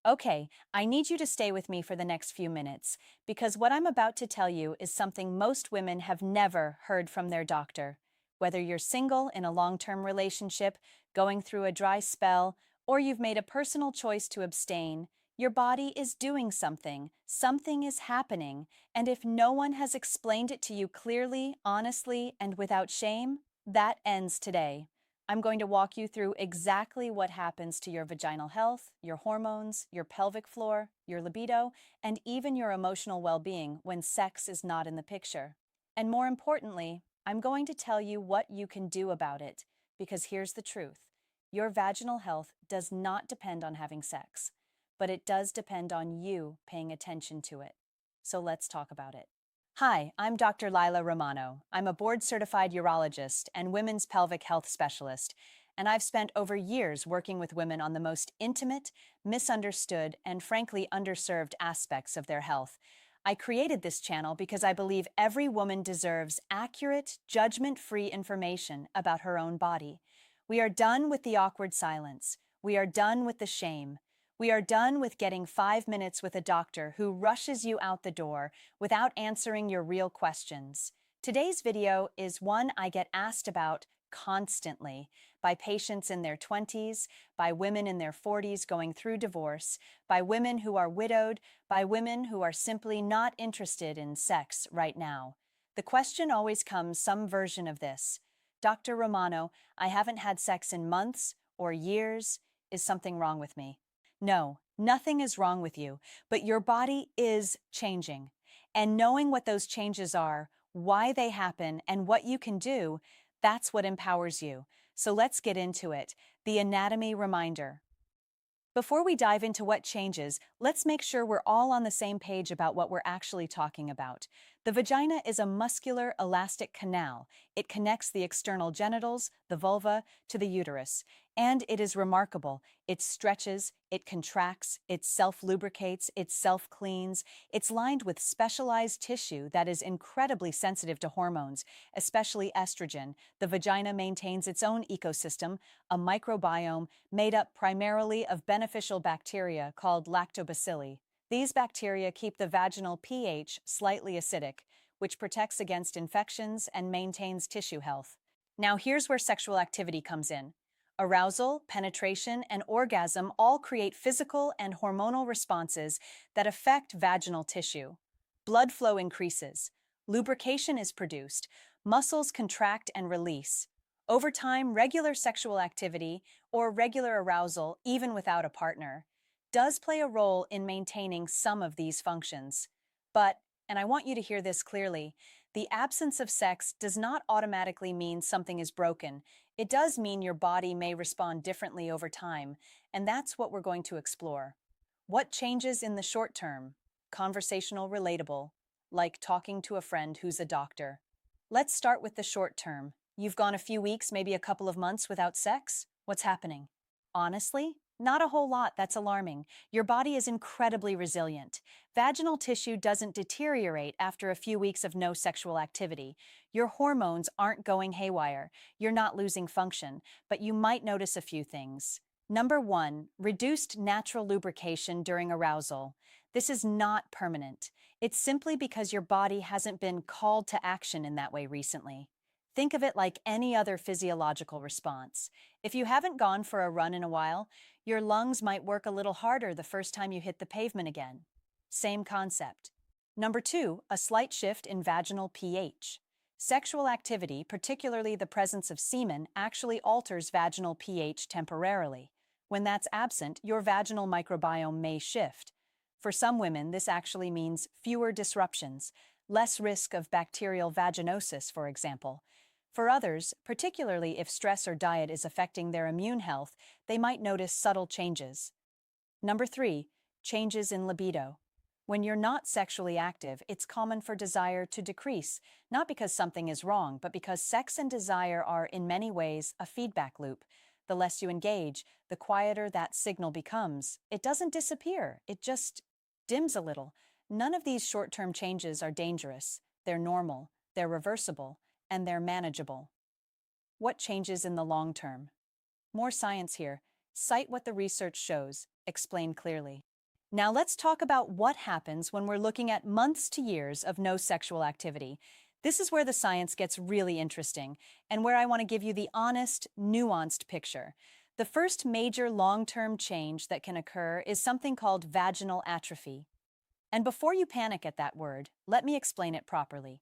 Okay, I need you to stay with me for the next few minutes because what I'm about to tell you is something most women have never heard from their doctor. Whether you're single in a long-term relationship, going through a dry spell, or you've made a personal choice to abstain, your body is doing something. Something is happening, and if no one has explained it to you clearly, honestly, and without shame, that ends today. I'm going to walk you through exactly what happens to your vaginal health, your hormones, your pelvic floor, your libido, and even your emotional well-being when sex is not in the picture. And more importantly, I'm going to tell you what you can do about it, because here's the truth. Your vaginal health does not depend on having sex, but it does depend on you paying attention to it. So let's talk about it. Hi, I'm Dr. Lila Romano. I'm a board-certified urologist and women's pelvic health specialist, and I've spent over years working with women on the most intimate, misunderstood, and frankly underserved aspects of their health. I created this channel because I believe every woman deserves accurate, judgment-free information about her own body. We are done with the awkward silence. We are done with the shame. We are done with getting 5 minutes with a doctor who rushes you out the door without answering your real questions. Today's video is one I get asked about constantly by patients in their 20s, by women in their 40s going through divorce, by women who are widowed, by women who are simply not interested in sex right now. The question always comes some version of this. Dr. Romano, I haven't had sex in months or years. Is something wrong with me? No, nothing is wrong with you, but your body is changing. And knowing what those changes are, why they happen, and what you can do, that's what empowers you. So let's get into it. The anatomy reminder. Before we dive into what changes, let's make sure we're all on the same page about what we're actually talking about. The vagina is a muscular, elastic canal. It connects the external genitals, the vulva, to the uterus. And it is remarkable. It stretches, it contracts, it self-lubricates, it self-cleans. It's lined with specialized tissue that is incredibly sensitive to hormones, especially estrogen. The vagina maintains its own ecosystem, a microbiome made up primarily of beneficial bacteria called lactobacilli. These bacteria keep the vaginal pH slightly acidic, which protects against infections and maintains tissue health. Now here's where sexual activity comes in. Arousal, penetration, and orgasm all create physical and hormonal responses that affect vaginal tissue. Blood flow increases. Lubrication is produced. Muscles contract and release. Over time, regular sexual activity, or regular arousal, even without a partner, does play a role in maintaining some of these functions. But, and I want you to hear this clearly, the absence of sex does not automatically mean something is broken. It does mean your body may respond differently over time, and that's what we're going to explore. What changes in the short term? Conversational relatable, like talking to a friend who's a doctor. Let's start with the short term. You've gone a few weeks, maybe a couple of months without sex? What's happening? Honestly, not a whole lot. That's alarming. Your body is incredibly resilient. Vaginal tissue doesn't deteriorate after a few weeks of no sexual activity. Your hormones aren't going haywire. You're not losing function, but you might notice a few things. Number one, reduced natural lubrication during arousal. This is not permanent. It's simply because your body hasn't been called to action in that way recently. Think of it like any other physiological response. If you haven't gone for a run in a while, your lungs might work a little harder the first time you hit the pavement again. Same concept. Number two, a slight shift in vaginal pH. Sexual activity, particularly the presence of semen, actually alters vaginal pH temporarily. When that's absent, your vaginal microbiome may shift. For some women, this actually means fewer disruptions, less risk of bacterial vaginosis, for example. For others, particularly if stress or diet is affecting their immune health, they might notice subtle changes. Number three, changes in libido. When you're not sexually active, it's common for desire to decrease, not because something is wrong, but because sex and desire are, in many ways, a feedback loop. The less you engage, the quieter that signal becomes. It doesn't disappear, it just dims a little. None of these short-term changes are dangerous. They're normal, they're reversible, and they're manageable. What changes in the long term? More science here. Cite what the research shows. Explain clearly. Now let's talk about what happens when we're looking at months to years of no sexual activity. This is where the science gets really interesting, and where I want to give you the honest, nuanced picture. The first major long-term change that can occur is something called vaginal atrophy. And before you panic at that word, let me explain it properly.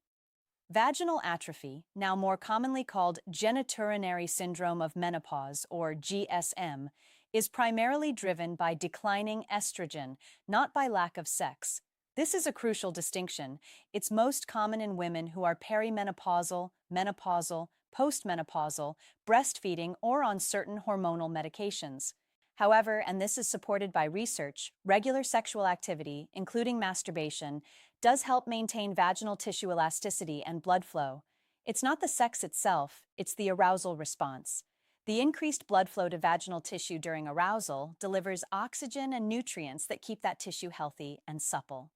Vaginal atrophy, now more commonly called genitourinary syndrome of menopause, or GSM, is primarily driven by declining estrogen, not by lack of sex. This is a crucial distinction. It's most common in women who are perimenopausal, menopausal, postmenopausal, breastfeeding, or on certain hormonal medications. However, and this is supported by research, regular sexual activity, including masturbation, does help maintain vaginal tissue elasticity and blood flow. It's not the sex itself, it's the arousal response. The increased blood flow to vaginal tissue during arousal delivers oxygen and nutrients that keep that tissue healthy and supple.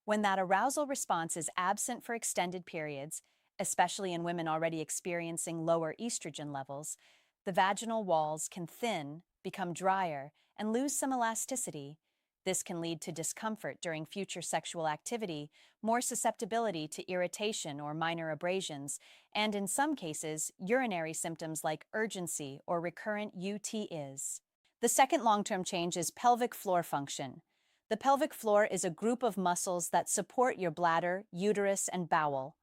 When that arousal response is absent for extended periods, especially in women already experiencing lower estrogen levels, the vaginal walls can thin, become drier, and lose some elasticity. This can lead to discomfort during future sexual activity, more susceptibility to irritation or minor abrasions, and in some cases, urinary symptoms like urgency or recurrent UTIs. The second long-term change is pelvic floor function. The pelvic floor is a group of muscles that support your bladder, uterus, and bowel.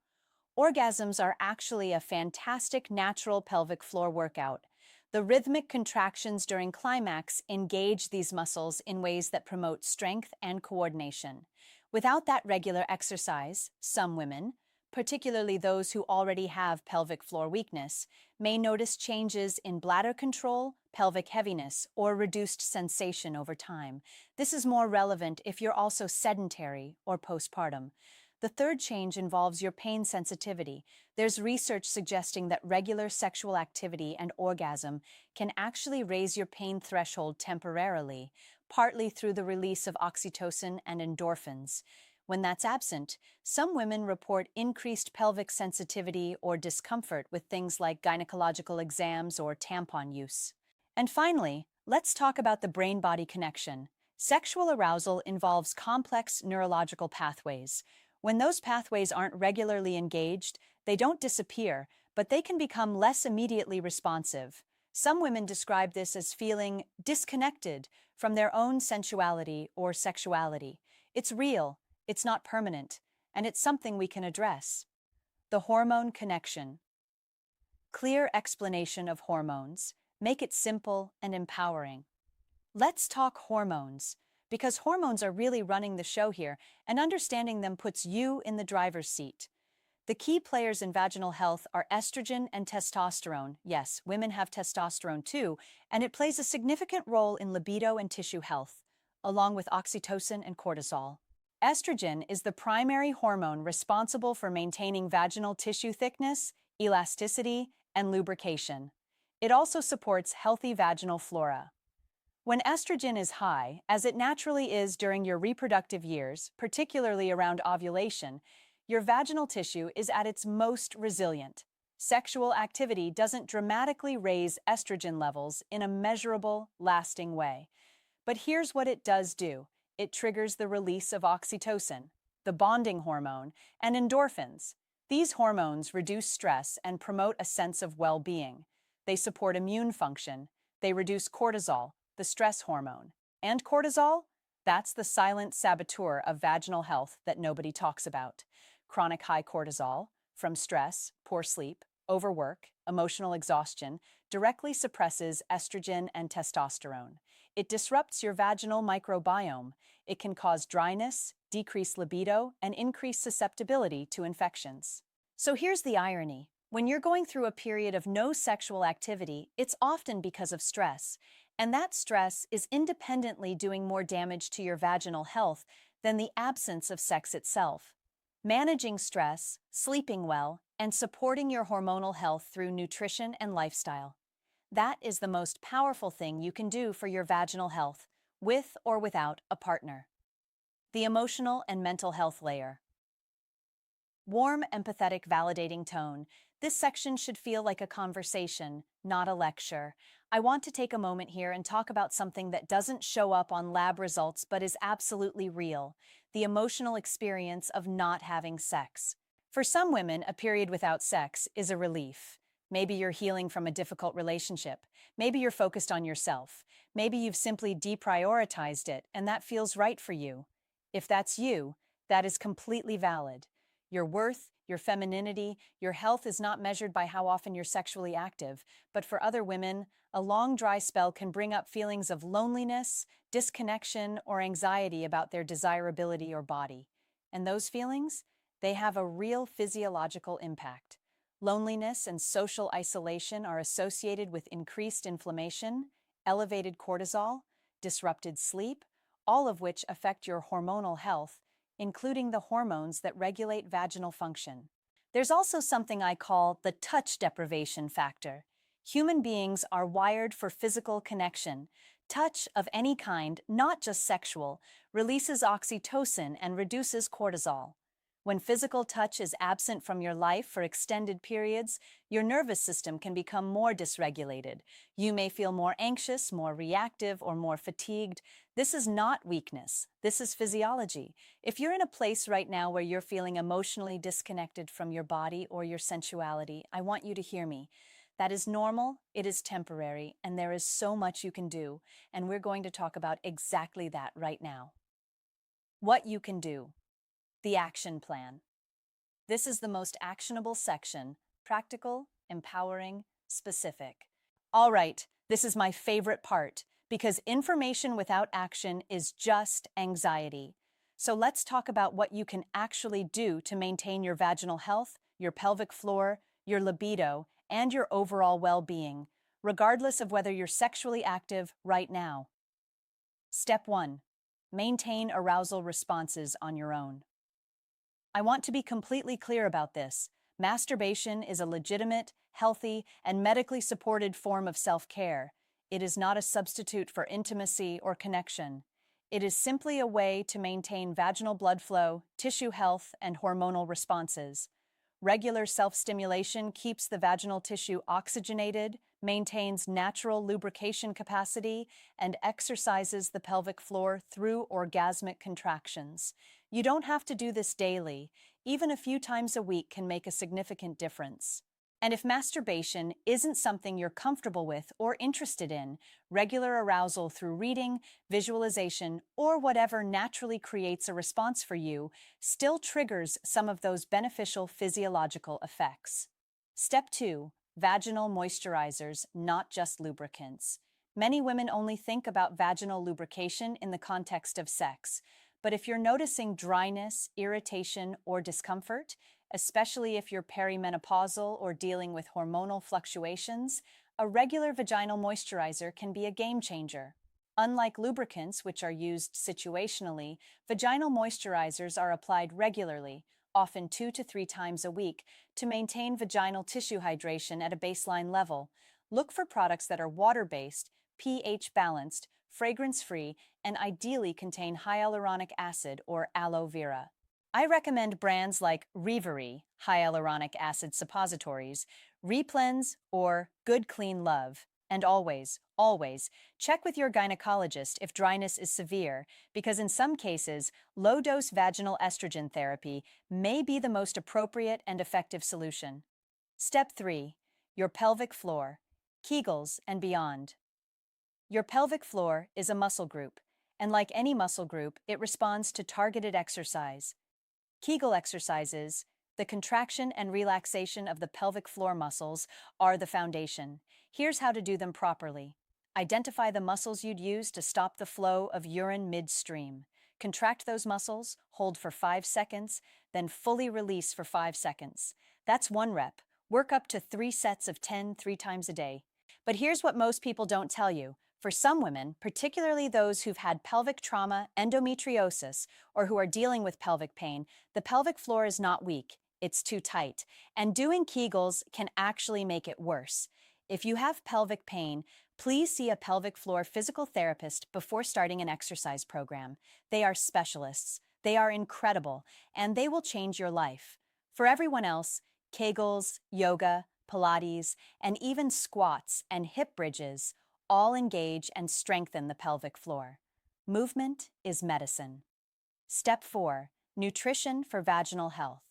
Orgasms are actually a fantastic natural pelvic floor workout. The rhythmic contractions during climax engage these muscles in ways that promote strength and coordination. Without that regular exercise, some women, particularly those who already have pelvic floor weakness, may notice changes in bladder control, pelvic heaviness, or reduced sensation over time. This is more relevant if you're also sedentary or postpartum. The third change involves your pain sensitivity. There's research suggesting that regular sexual activity and orgasm can actually raise your pain threshold temporarily, partly through the release of oxytocin and endorphins. When that's absent, some women report increased pelvic sensitivity or discomfort with things like gynecological exams or tampon use. And finally, let's talk about the brain-body connection. Sexual arousal involves complex neurological pathways. When those pathways aren't regularly engaged, they don't disappear, but they can become less immediately responsive. Some women describe this as feeling disconnected from their own sensuality or sexuality. It's real, it's not permanent, and it's something we can address. The hormone connection. Clear explanation of hormones. Make it simple and empowering. Let's talk hormones, because hormones are really running the show here, and understanding them puts you in the driver's seat. The key players in vaginal health are estrogen and testosterone. Yes, women have testosterone too, and it plays a significant role in libido and tissue health, along with oxytocin and cortisol. Estrogen is the primary hormone responsible for maintaining vaginal tissue thickness, elasticity, and lubrication. It also supports healthy vaginal flora. When estrogen is high, as it naturally is during your reproductive years, particularly around ovulation, your vaginal tissue is at its most resilient. Sexual activity doesn't dramatically raise estrogen levels in a measurable, lasting way. But here's what it does do. It triggers the release of oxytocin, the bonding hormone, and endorphins. These hormones reduce stress and promote a sense of well-being. They support immune function. They reduce cortisol, the stress hormone. And cortisol? That's the silent saboteur of vaginal health that nobody talks about. Chronic high cortisol, from stress, poor sleep, overwork, emotional exhaustion, directly suppresses estrogen and testosterone. It disrupts your vaginal microbiome. It can cause dryness, decrease libido, and increase susceptibility to infections. So here's the irony. When you're going through a period of no sexual activity, it's often because of stress. And that stress is independently doing more damage to your vaginal health than the absence of sex itself. Managing stress, sleeping well, and supporting your hormonal health through nutrition and lifestyle. That is the most powerful thing you can do for your vaginal health, with or without a partner. The emotional and mental health layer. Warm, empathetic, validating tone. This section should feel like a conversation, not a lecture. I want to take a moment here and talk about something that doesn't show up on lab results but is absolutely real: the emotional experience of not having sex. For some women, a period without sex is a relief. Maybe you're healing from a difficult relationship. Maybe you're focused on yourself. Maybe you've simply deprioritized it, and that feels right for you. If that's you, that is completely valid. Your worth, your femininity, your health is not measured by how often you're sexually active, but for other women, a long dry spell can bring up feelings of loneliness, disconnection, or anxiety about their desirability or body. And those feelings? They have a real physiological impact. Loneliness and social isolation are associated with increased inflammation, elevated cortisol, disrupted sleep, all of which affect your hormonal health, including the hormones that regulate vaginal function. There's also something I call the touch deprivation factor. Human beings are wired for physical connection. Touch of any kind, not just sexual, releases oxytocin and reduces cortisol. When physical touch is absent from your life for extended periods, your nervous system can become more dysregulated. You may feel more anxious, more reactive, or more fatigued. This is not weakness. This is physiology. If you're in a place right now where you're feeling emotionally disconnected from your body or your sensuality, I want you to hear me. That is normal, it is temporary, and there is so much you can do, and we're going to talk about exactly that right now. What you can do. The action plan. This is the most actionable section: practical, empowering, specific. All right, this is my favorite part, because information without action is just anxiety. So let's talk about what you can actually do to maintain your vaginal health, your pelvic floor, your libido, and your overall well-being, regardless of whether you're sexually active right now. Step 1. Maintain arousal responses on your own. I want to be completely clear about this. Masturbation is a legitimate, healthy, and medically supported form of self-care. It is not a substitute for intimacy or connection. It is simply a way to maintain vaginal blood flow, tissue health, and hormonal responses. Regular self-stimulation keeps the vaginal tissue oxygenated, maintains natural lubrication capacity, and exercises the pelvic floor through orgasmic contractions. You don't have to do this daily. Even a few times a week can make a significant difference. And if masturbation isn't something you're comfortable with or interested in, regular arousal through reading, visualization, or whatever naturally creates a response for you still triggers some of those beneficial physiological effects. Step 2. Vaginal moisturizers, not just lubricants. Many women only think about vaginal lubrication in the context of sex. But if you're noticing dryness, irritation, or discomfort, especially if you're perimenopausal or dealing with hormonal fluctuations, a regular vaginal moisturizer can be a game changer. Unlike lubricants, which are used situationally, vaginal moisturizers are applied regularly, often 2 to 3 times a week, to maintain vaginal tissue hydration at a baseline level. Look for products that are water-based, pH-balanced, fragrance-free, and ideally contain hyaluronic acid or aloe vera. I recommend brands like Reverie, hyaluronic acid suppositories, Replens, or Good Clean Love. And always, always, check with your gynecologist if dryness is severe, because in some cases, low-dose vaginal estrogen therapy may be the most appropriate and effective solution. Step 3. Your pelvic floor, Kegels and beyond. Your pelvic floor is a muscle group, and like any muscle group, it responds to targeted exercise. Kegel exercises, the contraction and relaxation of the pelvic floor muscles, are the foundation. Here's how to do them properly. Identify the muscles you'd use to stop the flow of urine midstream. Contract those muscles, hold for 5 seconds, then fully release for 5 seconds. That's 1 rep. Work up to 3 sets of 10 3 times a day. But here's what most people don't tell you. For some women, particularly those who've had pelvic trauma, endometriosis, or who are dealing with pelvic pain, the pelvic floor is not weak, it's too tight. And doing Kegels can actually make it worse. If you have pelvic pain, please see a pelvic floor physical therapist before starting an exercise program. They are specialists, they are incredible, and they will change your life. For everyone else, Kegels, yoga, Pilates, and even squats and hip bridges all engage and strengthen the pelvic floor. Movement is medicine. Step 4. Nutrition for vaginal health.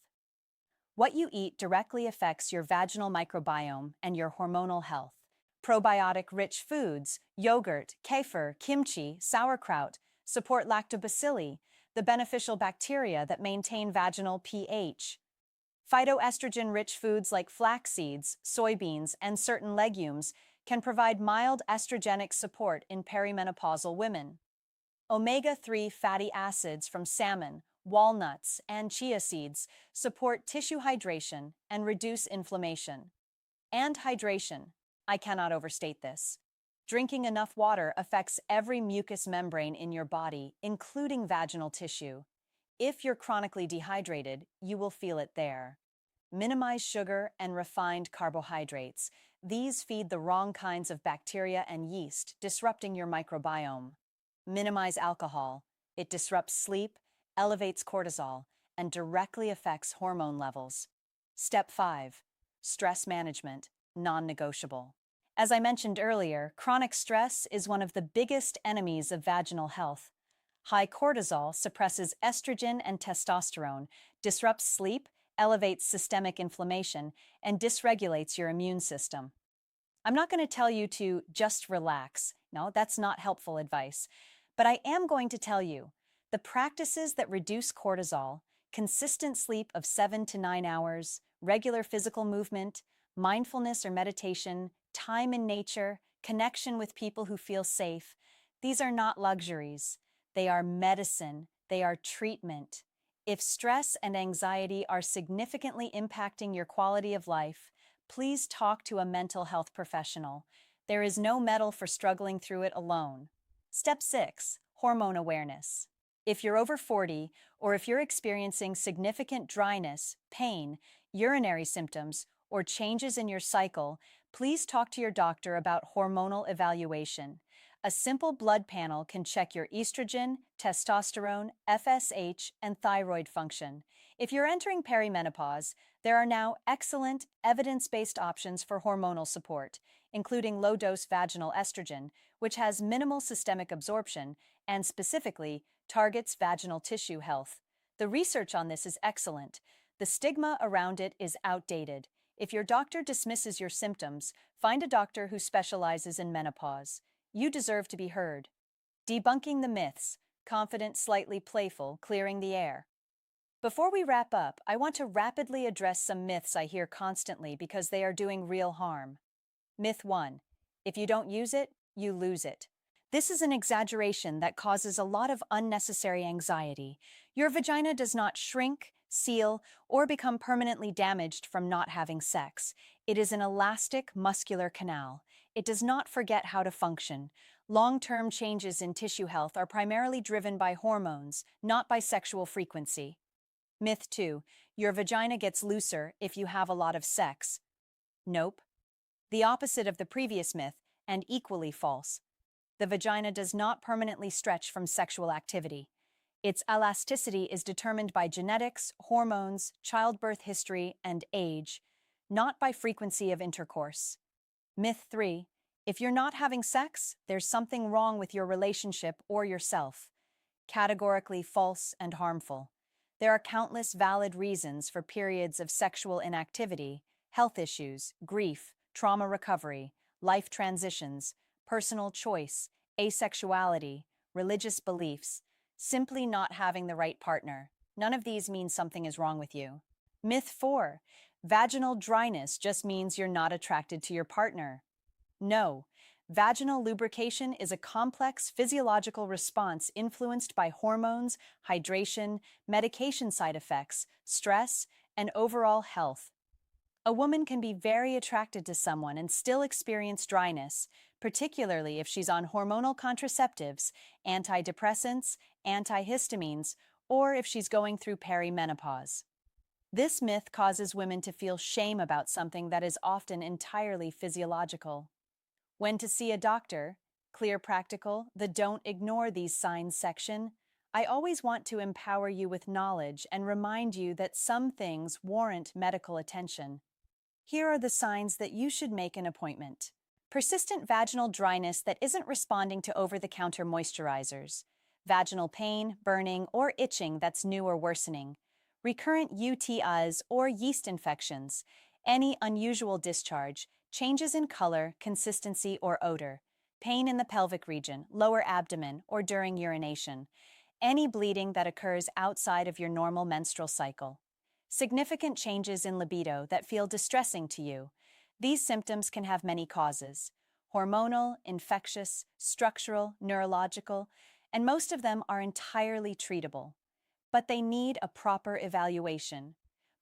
What you eat directly affects your vaginal microbiome and your hormonal health. Probiotic-rich foods, yogurt, kefir, kimchi, sauerkraut, support lactobacilli, the beneficial bacteria that maintain vaginal pH. Phytoestrogen-rich foods like flax seeds, soybeans, and certain legumes can provide mild estrogenic support in perimenopausal women. Omega-3 fatty acids from salmon, walnuts, and chia seeds support tissue hydration and reduce inflammation. And hydration. I cannot overstate this. Drinking enough water affects every mucous membrane in your body, including vaginal tissue. If you're chronically dehydrated, you will feel it there. Minimize sugar and refined carbohydrates. These feed the wrong kinds of bacteria and yeast, disrupting your microbiome. Minimize alcohol. It disrupts sleep, elevates cortisol, and directly affects hormone levels. Step 5. Stress management, non-negotiable. As I mentioned earlier, chronic stress is one of the biggest enemies of vaginal health. High cortisol suppresses estrogen and testosterone, disrupts sleep, elevates systemic inflammation, and dysregulates your immune system. I'm not going to tell you to just relax. No, that's not helpful advice. But I am going to tell you the practices that reduce cortisol, consistent sleep of 7 to 9 hours, regular physical movement, mindfulness or meditation, time in nature, connection with people who feel safe, these are not luxuries. They are medicine. They are treatment. If stress and anxiety are significantly impacting your quality of life, please talk to a mental health professional. There is no medal for struggling through it alone. Step 6. Hormone awareness. If you're over 40, or if you're experiencing significant dryness, pain, urinary symptoms, or changes in your cycle, please talk to your doctor about hormonal evaluation. A simple blood panel can check your estrogen, testosterone, FSH, and thyroid function. If you're entering perimenopause, there are now excellent, evidence-based options for hormonal support, including low-dose vaginal estrogen, which has minimal systemic absorption and specifically targets vaginal tissue health. The research on this is excellent. The stigma around it is outdated. If your doctor dismisses your symptoms, find a doctor who specializes in menopause. You deserve to be heard. Debunking the myths, confident, slightly playful, clearing the air. Before we wrap up, I want to rapidly address some myths I hear constantly because they are doing real harm. Myth 1. If you don't use it, you lose it. This is an exaggeration that causes a lot of unnecessary anxiety. Your vagina does not shrink, seal, or become permanently damaged from not having sex. It is an elastic, muscular canal. It does not forget how to function. Long-term changes in tissue health are primarily driven by hormones, not by sexual frequency. Myth 2. Your vagina gets looser if you have a lot of sex. Nope. The opposite of the previous myth, and equally false. The vagina does not permanently stretch from sexual activity. Its elasticity is determined by genetics, hormones, childbirth history, and age, not by frequency of intercourse. Myth 3. If you're not having sex, there's something wrong with your relationship or yourself. Categorically false and harmful. There are countless valid reasons for periods of sexual inactivity, health issues, grief, trauma recovery, life transitions, personal choice, asexuality, religious beliefs, simply not having the right partner. None of these means something is wrong with you. Myth 4. Vaginal dryness just means you're not attracted to your partner. No. Vaginal lubrication is a complex physiological response influenced by hormones, hydration, medication side effects, stress, and overall health. A woman can be very attracted to someone and still experience dryness, particularly if she's on hormonal contraceptives, antidepressants, antihistamines, or if she's going through perimenopause. This myth causes women to feel shame about something that is often entirely physiological. When to see a doctor, clear practical, the don't ignore these signs section. I always want to empower you with knowledge and remind you that some things warrant medical attention. Here are the signs that you should make an appointment. Persistent vaginal dryness that isn't responding to over-the-counter moisturizers. Vaginal pain, burning, or itching that's new or worsening. Recurrent UTIs or yeast infections. Any unusual discharge, changes in color, consistency, or odor. Pain in the pelvic region, lower abdomen, or during urination. Any bleeding that occurs outside of your normal menstrual cycle. Significant changes in libido that feel distressing to you. These symptoms can have many causes: hormonal, infectious, structural, neurological, and most of them are entirely treatable. But they need a proper evaluation.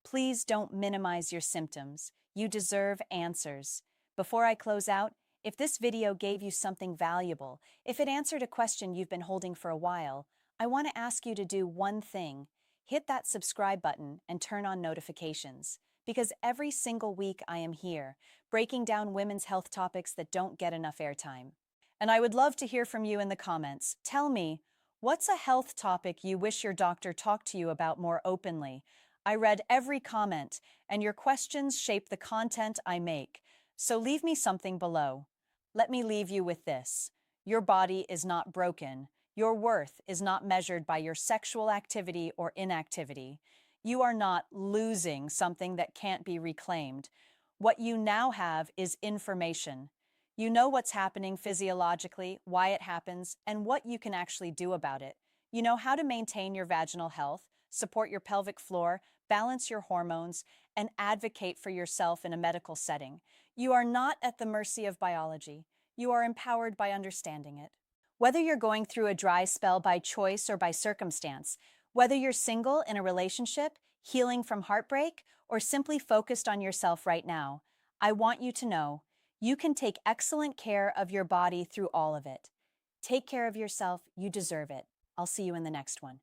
Please don't minimize your symptoms. You deserve answers. Before I close out, if this video gave you something valuable, if it answered a question you've been holding for a while, I want to ask you to do one thing. Hit that subscribe button and turn on notifications. Because every single week I am here, breaking down women's health topics that don't get enough airtime. And I would love to hear from you in the comments. Tell me, what's a health topic you wish your doctor talked to you about more openly? I read every comment, and your questions shape the content I make. So leave me something below. Let me leave you with this. Your body is not broken. Your worth is not measured by your sexual activity or inactivity. You are not losing something that can't be reclaimed. What you now have is information. You know what's happening physiologically, why it happens, and what you can actually do about it. You know how to maintain your vaginal health, support your pelvic floor, balance your hormones, and advocate for yourself in a medical setting. You are not at the mercy of biology. You are empowered by understanding it. Whether you're going through a dry spell by choice or by circumstance, whether you're single in a relationship, healing from heartbreak, or simply focused on yourself right now, I want you to know you can take excellent care of your body through all of it. Take care of yourself. You deserve it. I'll see you in the next one.